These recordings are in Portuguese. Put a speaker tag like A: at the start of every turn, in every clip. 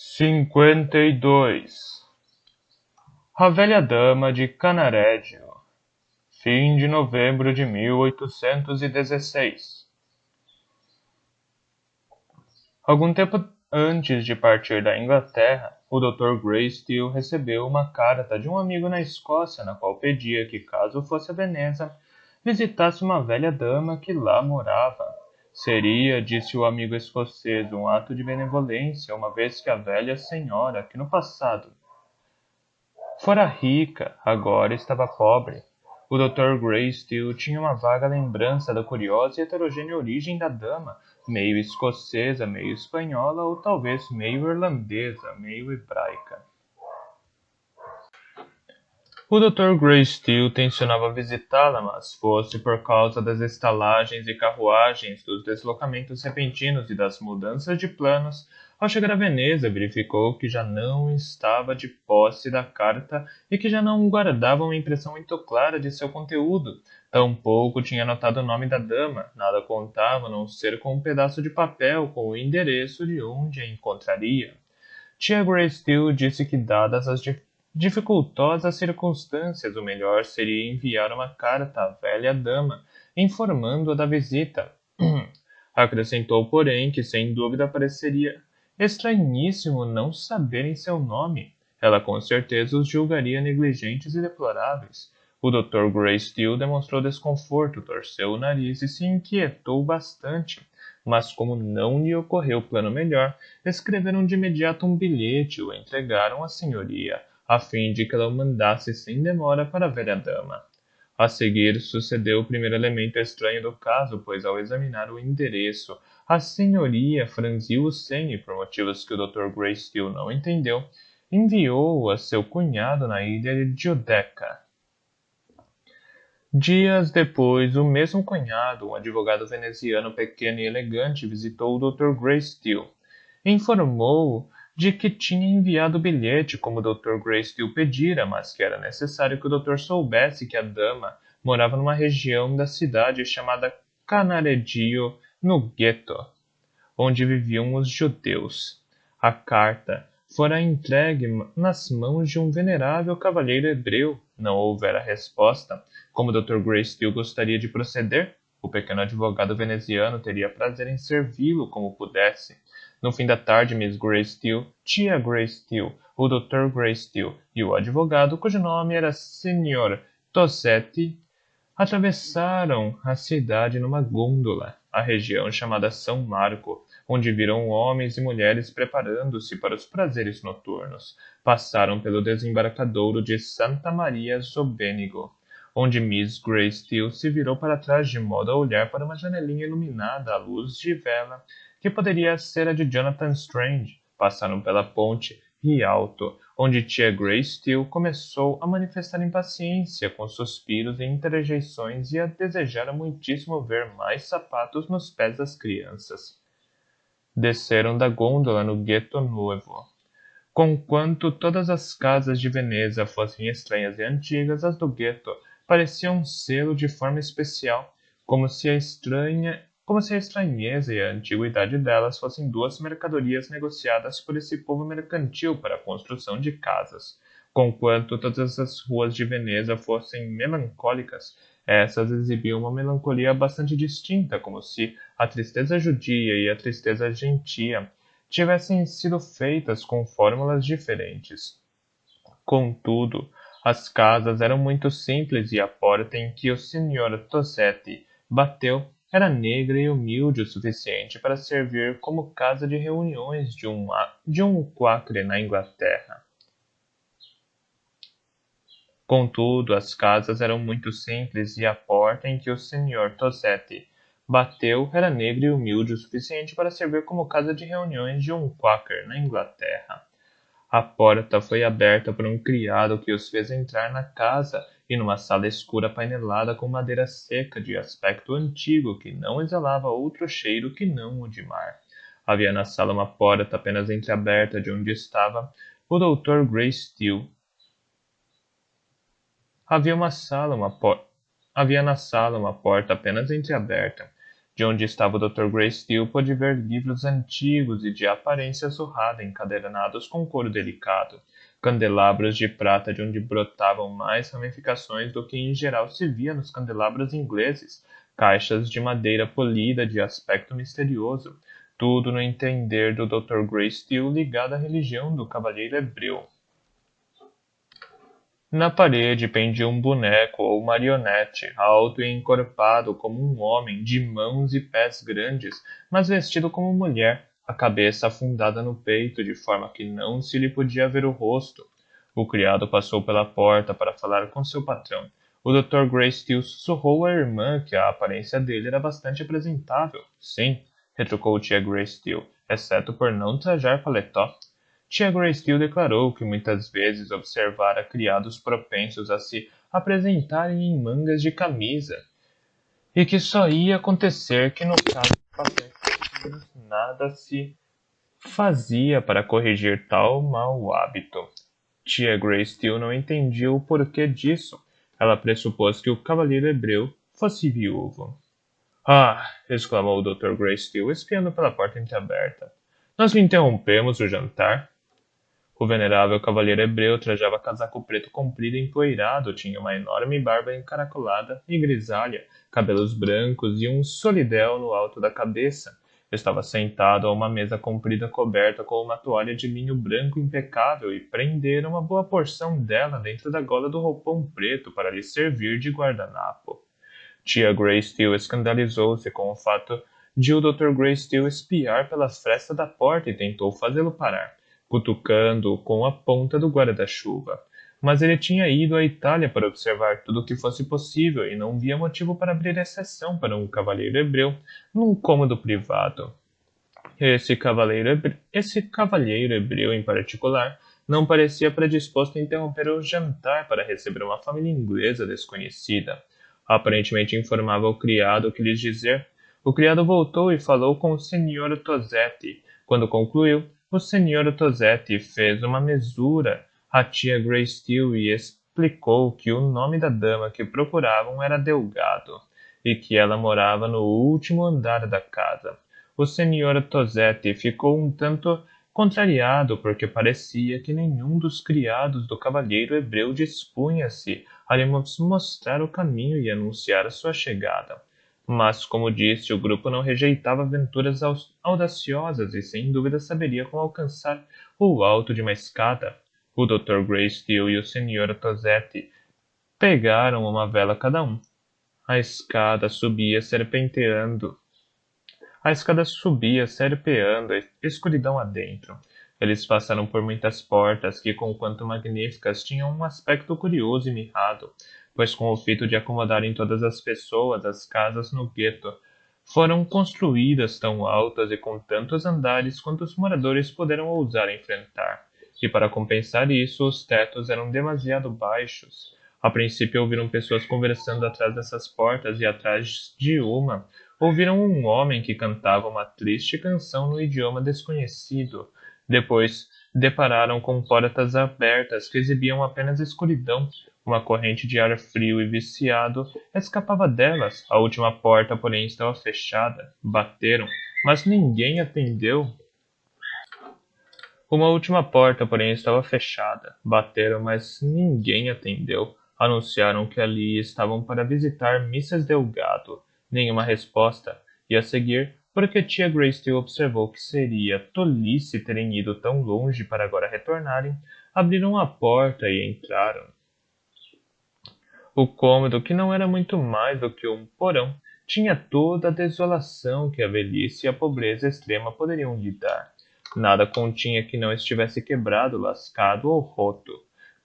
A: 52. A velha dama de Canarédio. Fim de novembro de 1816. Algum tempo antes de partir da Inglaterra, o Dr. Greystill recebeu uma carta de um amigo na Escócia, na qual pedia que, caso fosse a Veneza, visitasse uma velha dama que lá morava. Seria, disse o amigo escocês, um ato de benevolência, uma vez que a velha senhora, que no passado fora rica, agora estava pobre. O Dr. Greystill tinha uma vaga lembrança da curiosa e heterogênea origem da dama, meio escocesa, meio espanhola ou talvez meio irlandesa, meio hebraica. O Dr. Greystill tencionava visitá-la, mas fosse por causa das estalagens e carruagens, dos deslocamentos repentinos e das mudanças de planos, ao chegar a Veneza verificou que já não estava de posse da carta e que já não guardava uma impressão muito clara de seu conteúdo. Tampouco tinha notado o nome da dama, nada contava a não ser com um pedaço de papel com o endereço de onde a encontraria. Tia Greystill disse que, dadas as dificultosas circunstâncias, o melhor seria enviar uma carta à velha dama, informando-a da visita. Acrescentou, porém, que sem dúvida pareceria estranhíssimo não saberem seu nome. Ela com certeza os julgaria negligentes e deploráveis. O Dr. Greystill demonstrou desconforto, torceu o nariz e se inquietou bastante. Mas como não lhe ocorreu plano melhor, escreveram de imediato um bilhete e o entregaram à senhoria, a fim de que ela o mandasse sem demora para a velha dama. A seguir sucedeu o primeiro elemento estranho do caso, pois ao examinar o endereço, a senhoria franziu o senho e, por motivos que o Dr. Greystill não entendeu, enviou-o a seu cunhado na ilha de Giudecca. Dias depois, o mesmo cunhado, um advogado veneziano pequeno e elegante, visitou o Dr. Greystill. Informou-o de que tinha enviado o bilhete como o Dr. Greystill pedira, mas que era necessário que o doutor soubesse que a dama morava numa região da cidade chamada Canaredio, no gueto, onde viviam os judeus. A carta fora entregue nas mãos de um venerável cavalheiro hebreu. Não houvera resposta. Como o Dr. Greystill gostaria de proceder, o pequeno advogado veneziano teria prazer em servi-lo como pudesse. No fim da tarde, Miss Greystill, tia Greystill, o Dr. Greystill e o advogado, cujo nome era Sr. Tossetti, atravessaram a cidade numa gôndola, a região chamada São Marco, onde viram homens e mulheres preparando-se para os prazeres noturnos. Passaram pelo desembarcadouro de Santa Maria Zobenigo, onde Miss Greystill se virou para trás de modo a olhar para uma janelinha iluminada à luz de vela, que poderia ser a de Jonathan Strange. Passaram pela ponte Rialto, onde tia Greystill começou a manifestar impaciência, com suspiros e interjeições, e a desejar muitíssimo ver mais sapatos nos pés das crianças. Desceram da gôndola no Ghetto Nuovo. Conquanto todas as casas de Veneza fossem estranhas e antigas, as do gueto pareciam um selo de forma especial, como se a estranheza e a antiguidade delas fossem duas mercadorias negociadas por esse povo mercantil para a construção de casas. Conquanto todas as ruas de Veneza fossem melancólicas, essas exibiam uma melancolia bastante distinta, como se a tristeza judia e a tristeza gentia tivessem sido feitas com fórmulas diferentes. Contudo, as casas eram muito simples e a porta em que o Sr. Tossetti bateu era negra e humilde o suficiente para servir como casa de reuniões de um quacre na Inglaterra. Contudo, as casas eram muito simples e a porta em que o Sr. Tossetti bateu era negra e humilde o suficiente para servir como casa de reuniões de um quaker na Inglaterra. A porta foi aberta por um criado que os fez entrar na casa e numa sala escura painelada com madeira seca de aspecto antigo que não exalava outro cheiro que não o de mar. Havia na sala uma porta apenas entreaberta de onde estava o Dr. Greystill. Havia na sala uma porta apenas entreaberta, De onde estava o Dr. Greystill pôde ver livros antigos e de aparência surrada encadernados com couro delicado, candelabros de prata de onde brotavam mais ramificações do que em geral se via nos candelabros ingleses, caixas de madeira polida de aspecto misterioso, tudo no entender do Dr. Greystill ligado à religião do Cavaleiro Hebreu. Na parede pendia um boneco ou marionete, alto e encorpado como um homem, de mãos e pés grandes, mas vestido como mulher, a cabeça afundada no peito, de forma que não se lhe podia ver o rosto. O criado passou pela porta para falar com seu patrão. O Dr. Greystill sussurrou à irmã que a aparência dele era bastante apresentável. Sim, retrucou tia Greystill, exceto por não trajar paletó. Tia Greystill declarou que muitas vezes observara criados propensos a se apresentarem em mangas de camisa, e que só ia acontecer que no caso de passageiros nada se fazia para corrigir tal mau hábito. Tia Greystill não entendia o porquê disso. Ela pressupôs que o cavaleiro hebreu fosse viúvo. Ah! Exclamou o Dr. Greystill, espiando pela porta entreaberta. Nós lhe interrompemos o jantar? O venerável cavalheiro hebreu trajava casaco preto comprido e empoeirado, tinha uma enorme barba encaracolada e grisalha, cabelos brancos e um solidéu no alto da cabeça. Estava sentado a uma mesa comprida coberta com uma toalha de linho branco impecável e prendera uma boa porção dela dentro da gola do roupão preto para lhe servir de guardanapo. Tia Greystill escandalizou-se com o fato de o Dr. Greystill espiar pela fresta da porta e tentou fazê-lo parar, cutucando-o com a ponta do guarda-chuva. Mas ele tinha ido à Itália para observar tudo o que fosse possível e não via motivo para abrir exceção para um cavalheiro hebreu num cômodo privado. Esse cavalheiro hebreu em particular não parecia predisposto a interromper o jantar para receber uma família inglesa desconhecida. Aparentemente informava o criado o que lhes dizer. O criado voltou e falou com o Sr. Tosetti. Quando concluiu, o Sr. Tosetti fez uma mesura à tia Greystill e explicou que o nome da dama que procuravam era Delgado e que ela morava no último andar da casa. O Sr. Tosetti ficou um tanto contrariado porque parecia que nenhum dos criados do cavalheiro hebreu dispunha-se a lhe mostrar o caminho e anunciar a sua chegada. Mas, como disse, o grupo não rejeitava aventuras audaciosas e sem dúvida saberia como alcançar o alto de uma escada. O Dr. Greystill e o Sr. Tosetti pegaram uma vela cada um. A escada subia serpenteando, escuridão adentro. Eles passaram por muitas portas que, conquanto magníficas, tinham um aspecto curioso e mirrado, pois com o fito de acomodarem todas as pessoas, as casas no gueto foram construídas tão altas e com tantos andares quanto os moradores puderam ousar enfrentar. E para compensar isso, os tetos eram demasiado baixos. A princípio ouviram pessoas conversando atrás dessas portas e atrás de uma ouviram um homem que cantava uma triste canção no idioma desconhecido. Depois depararam com portas abertas que exibiam apenas escuridão. Uma corrente de ar frio e viciado escapava delas. A última porta, porém, estava fechada. Bateram, mas ninguém atendeu. Uma última porta, porém, estava fechada. Bateram, mas ninguém atendeu. Anunciaram que ali estavam para visitar Mrs. Delgado. Nenhuma resposta. E a seguir, porque tia Greystill observou que seria tolice terem ido tão longe para agora retornarem, abriram a porta e entraram. O cômodo, que não era muito mais do que um porão, tinha toda a desolação que a velhice e a pobreza extrema poderiam lhe dar. Nada continha que não estivesse quebrado, lascado ou roto.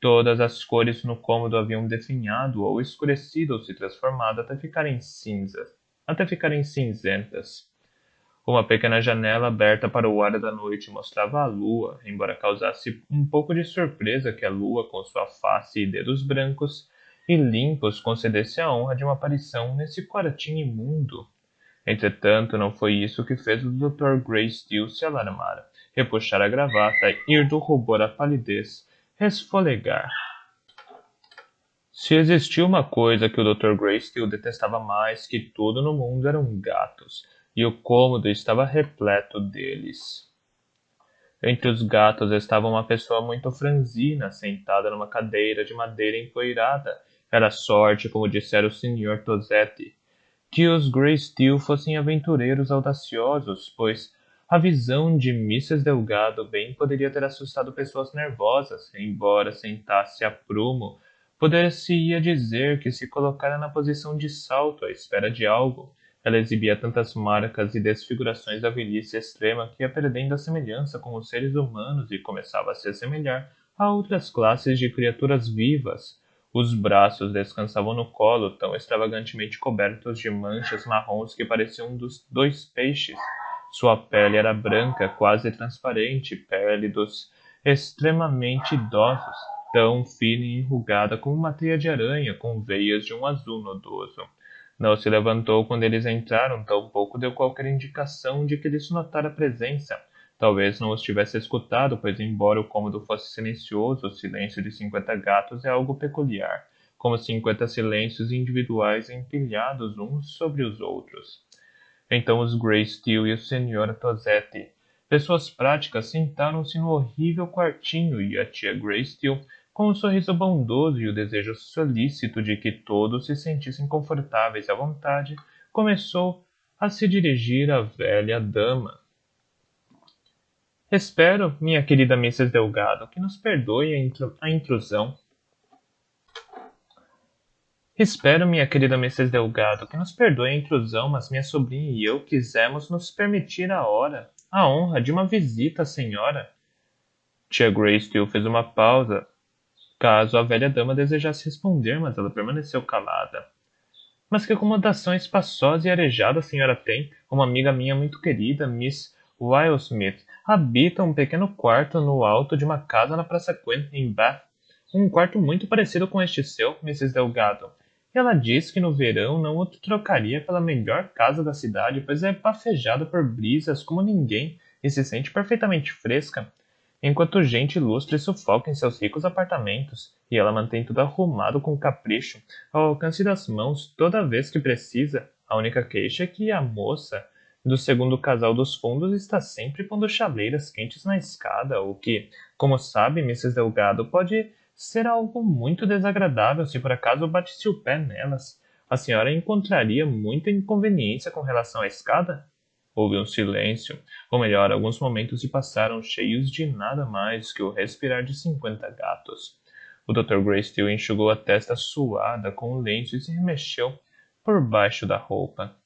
A: Todas as cores no cômodo haviam definhado ou escurecido ou se transformado até ficarem cinzentas. Uma pequena janela aberta para o ar da noite mostrava a lua, embora causasse um pouco de surpresa que a lua, com sua face e dedos brancos e limpos, concedesse a honra de uma aparição nesse quartinho imundo. Entretanto, não foi isso que fez o Dr. Greystill se alarmar, repuxar a gravata, ir do rubor à palidez, resfolegar Se existia uma coisa que o Dr. Greysteel detestava mais que tudo no mundo eram gatos, e o cômodo estava repleto deles. Entre os gatos estava uma pessoa muito franzina, sentada numa cadeira de madeira empoeirada. Era sorte, como dissera o Sr. Tosetti, que os Greysteel fossem aventureiros audaciosos, pois a visão de Mrs. Delgado bem poderia ter assustado pessoas nervosas, embora sentasse a prumo. Poder-se-ia dizer que se colocara na posição de salto à espera de algo. Ela exibia tantas marcas e desfigurações da velhice extrema que ia perdendo a semelhança com os seres humanos e começava a se assemelhar a outras classes de criaturas vivas. Os braços descansavam no colo, tão extravagantemente cobertos de manchas marrons que pareciam dos dois peixes. Sua pele era branca, quase transparente, pele dos extremamente idosos, tão fina e enrugada como uma teia de aranha, com veias de um azul nodoso. Não se levantou quando eles entraram, tampouco deu qualquer indicação de que lhes notara a presença. Talvez não os tivesse escutado, pois embora o cômodo fosse silencioso, o silêncio de 50 gatos é algo peculiar, como 50 silêncios individuais empilhados uns sobre os outros. Então os Greysteel e o Sr. Tosetti, pessoas práticas, sentaram-se no horrível quartinho e a tia Greysteel, com um sorriso bondoso e o desejo solícito de que todos se sentissem confortáveis à vontade, começou a se dirigir à velha dama. Espero, minha querida Mrs. Delgado, que nos perdoe a intrusão. Espero, minha querida Mrs. Delgado, que nos perdoe a intrusão, mas minha sobrinha e eu quisemos nos permitir a honra de uma visita à senhora. Tia Greysteel fez uma pausa, caso a velha dama desejasse responder, mas ela permaneceu calada. Mas que acomodação espaçosa e arejada a senhora tem. Uma amiga minha muito querida, Miss Wildsmith, habita um pequeno quarto no alto de uma casa na Praça Queen, em Bath. Um quarto muito parecido com este seu, Mrs. Delgado. Ela diz que no verão não o trocaria pela melhor casa da cidade, pois é bafejada por brisas como ninguém e se sente perfeitamente fresca, enquanto gente ilustre sufoca em seus ricos apartamentos, e ela mantém tudo arrumado com capricho, ao alcance das mãos toda vez que precisa. A única queixa é que a moça do segundo casal dos fundos está sempre pondo chaleiras quentes na escada, o que, como sabe, Mrs. Delgado, pode ser algo muito desagradável se por acaso batesse o pé nelas. A senhora encontraria muita inconveniência com relação à escada? Houve um silêncio, ou melhor, alguns momentos se passaram cheios de nada mais que o respirar de 50 gatos. O Dr. Greysteel enxugou a testa suada com o lenço e se remexeu por baixo da roupa.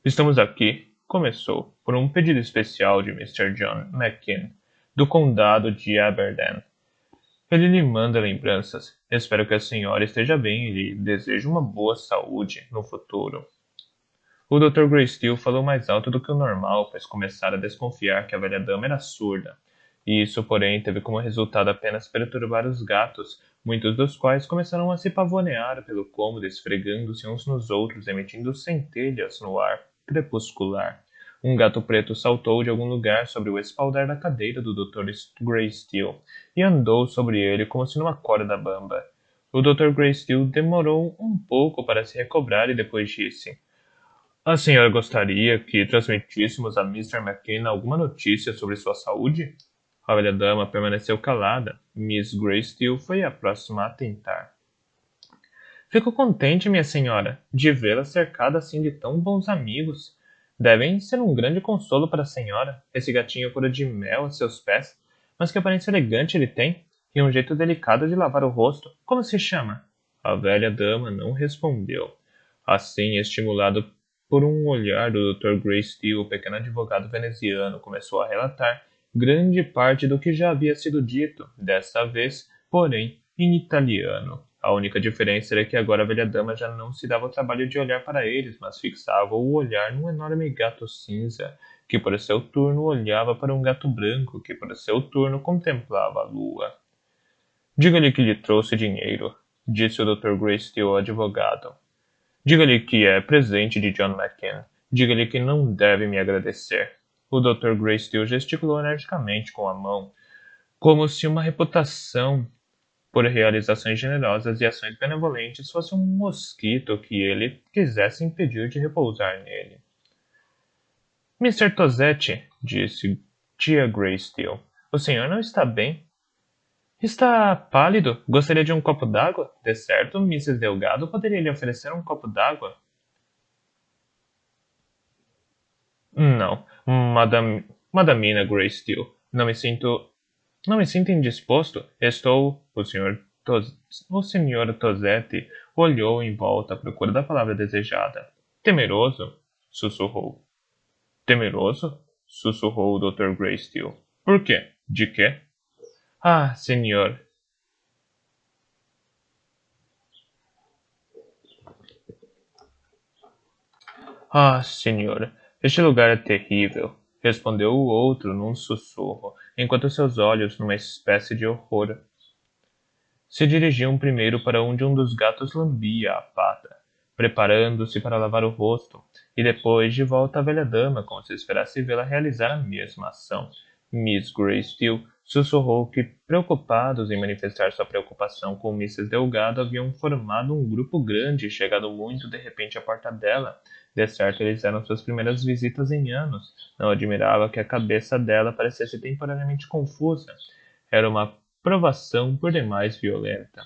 A: Estamos aqui, começou, por um pedido especial de Mr. John McKean, do condado de Aberdeen. Ele lhe manda lembranças. Espero que a senhora esteja bem e lhe desejo uma boa saúde no futuro. O Dr. Greysteel falou mais alto do que o normal, pois começara a desconfiar que a velha dama era surda. E isso, porém, teve como resultado apenas perturbar os gatos, muitos dos quais começaram a se pavonear pelo cômodo, esfregando-se uns nos outros, emitindo centelhas no ar crepuscular. Um gato preto saltou de algum lugar sobre o espaldar da cadeira do Dr. Greysteel e andou sobre ele como se numa corda bamba. O Dr. Greysteel demorou um pouco para se recobrar e depois disse: A senhora gostaria que transmitíssemos a Mr. McKean alguma notícia sobre sua saúde? A velha dama permaneceu calada. Miss Greysteel foi a próxima a tentar. Fico contente, minha senhora, de vê-la cercada assim de tão bons amigos. Devem ser um grande consolo para a senhora, esse gatinho cor de mel a seus pés. Mas que aparência elegante ele tem, e um jeito delicado de lavar o rosto. Como se chama? A velha dama não respondeu. Assim, estimulado por um olhar do Dr. Greysteel, o pequeno advogado veneziano começou a relatar grande parte do que já havia sido dito, desta vez, porém, em italiano. A única diferença era que agora a velha dama já não se dava o trabalho de olhar para eles, mas fixava o olhar num enorme gato cinza, que por seu turno olhava para um gato branco, que por seu turno contemplava a lua. Diga-lhe que lhe trouxe dinheiro, disse o Dr. Greysteel ao advogado. Diga-lhe que é presente de John McKean. Diga-lhe que não deve me agradecer. O Dr. Greysteel gesticulou energicamente com a mão, como se uma reputação por realizações generosas e ações benevolentes, fosse um mosquito que ele quisesse impedir de repousar nele. Mr. Tosetti, disse tia Greysteel, o senhor não está bem? Está pálido. Gostaria de um copo d'água? De certo, Mrs. Delgado poderia lhe oferecer um copo d'água? Não, Madamina Greysteel. Não me sinto indisposto. Estou... O senhor Tosetti olhou em volta à procura da palavra desejada. Temeroso? Sussurrou. Temeroso? Sussurrou o Dr. Greysteel. Por quê? De quê? Ah, senhor. Ah, senhor. Este lugar é terrível, respondeu o outro num sussurro, enquanto seus olhos, numa espécie de horror, se dirigiam primeiro para onde um dos gatos lambia a pata, preparando-se para lavar o rosto, e depois de volta à velha dama, como se esperasse vê-la realizar a mesma ação. Miss Greysteel sussurrou que, preocupados em manifestar sua preocupação com Mrs. Delgado, haviam formado um grupo grande e chegado muito de repente à porta dela. De certo, eles eram suas primeiras visitas em anos. Não admirava que a cabeça dela parecesse temporariamente confusa. Era uma provação por demais violenta.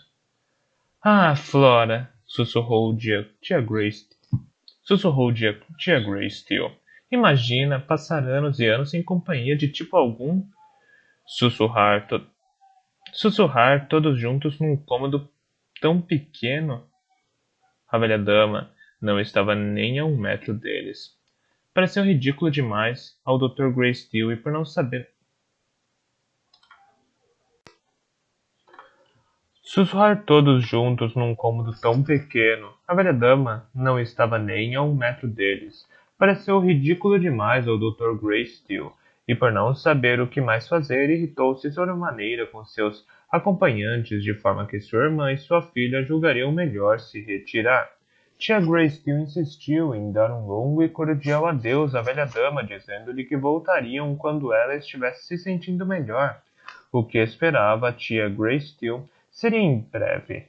A: Ah, Flora! Sussurrou tia Greysteel. Imagina passar anos e anos sem companhia de tipo algum. Sussurrar, to sussurrar todos juntos num cômodo tão pequeno. A velha dama não estava nem a 1 metro deles. Pareceu ridículo demais ao Dr. Greysteel e por não saber sussurrar todos juntos num cômodo tão pequeno. A velha dama não estava nem a 1 metro deles. Pareceu ridículo demais ao Dr. Greysteel, e por não saber o que mais fazer, irritou-se sobremaneira com seus acompanhantes, de forma que sua irmã e sua filha julgariam melhor se retirar. Tia Greysteel insistiu em dar um longo e cordial adeus à velha dama, dizendo-lhe que voltariam quando ela estivesse se sentindo melhor. O que esperava a tia Greysteel seria em breve.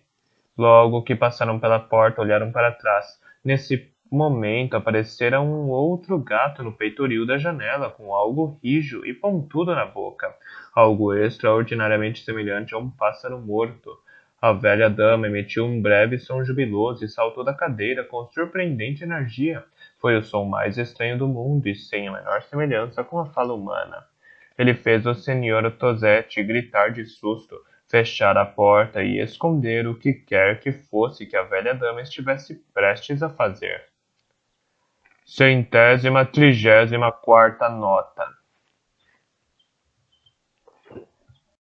A: Logo que passaram pela porta, olharam para trás. Nesse momento aparecera um outro gato no peitoril da janela, com algo rijo e pontudo na boca, algo extraordinariamente semelhante a um pássaro morto. A velha dama emitiu um breve som jubiloso e saltou da cadeira com surpreendente energia. Foi o som mais estranho do mundo e sem a menor semelhança com a fala humana. Ele fez o Sr. Tosetti gritar de susto, fechar a porta e esconder o que quer que fosse que a velha dama estivesse prestes a fazer. 134ª nota.